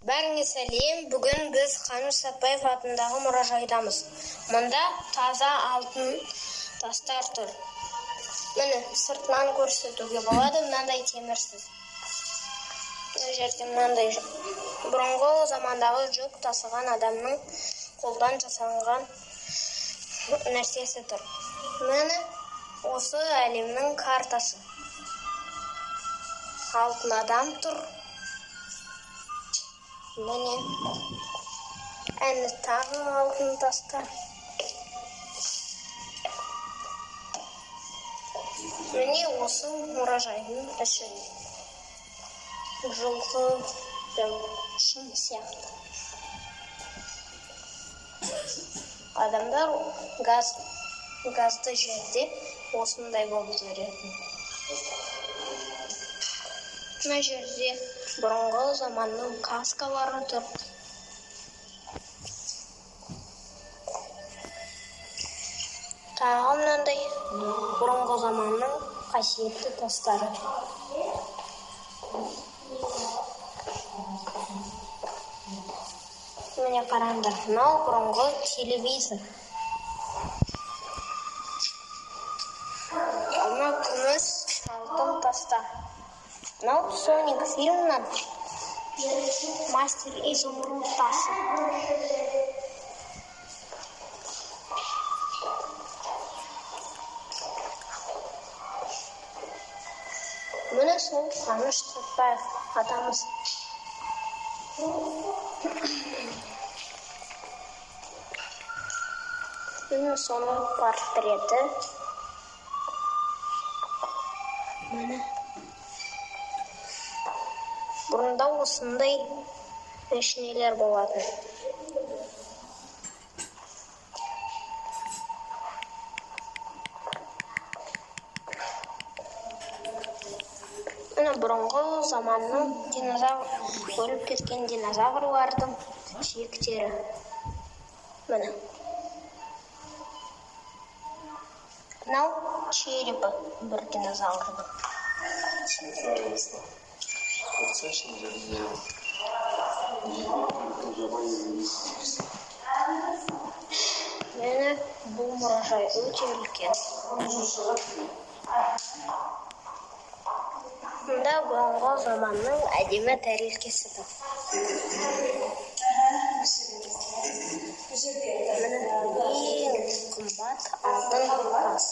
Бәріңе сәлем. Бүгін біз Қаныш Сәтпаев атындағы мұражайдамыз. Мұнда таза алтын тастар тұр. Міне, сыртынан көрсетуге болады, мынандай темірсіз. Мына жерде мынандай бұрынғы замандағы жүк тасыған адамның қолдан жасалған нәрсесі тұр. Міне, осы әлемнің картасы. Алтын адам тұр. Міне, әні тағы алтын тастар. Міне осы мұражайдың іші. Жылғы шын сияқты. Адамдар газды жерде осындай болып жүретін. Мына жерде бұрынғы заманның каскалары тұр. Тағы мынандай бұрынғы заманның қасиетті тастары. Міне қараңдар, мынау бұрынғы телевизор. Мынау күміс алтын тастар. Мынау Соник фильмнан мастер изумруд тасы. Міне сол Қаныш Сәтпаев атамыз. Міне соның портреті. Міне. Бұрында осындай мәшинелер болатын. Міне бұрынғы заманның өліп кеткен динозаврлардың сүйектері. Міне. Мынау черепі бір динозаврдың. Мені бұл мұражай өте үлкен. Мұнда бұрынғы заманның әдемі тәрелкесі тұр. Ең қымбат алтын тас.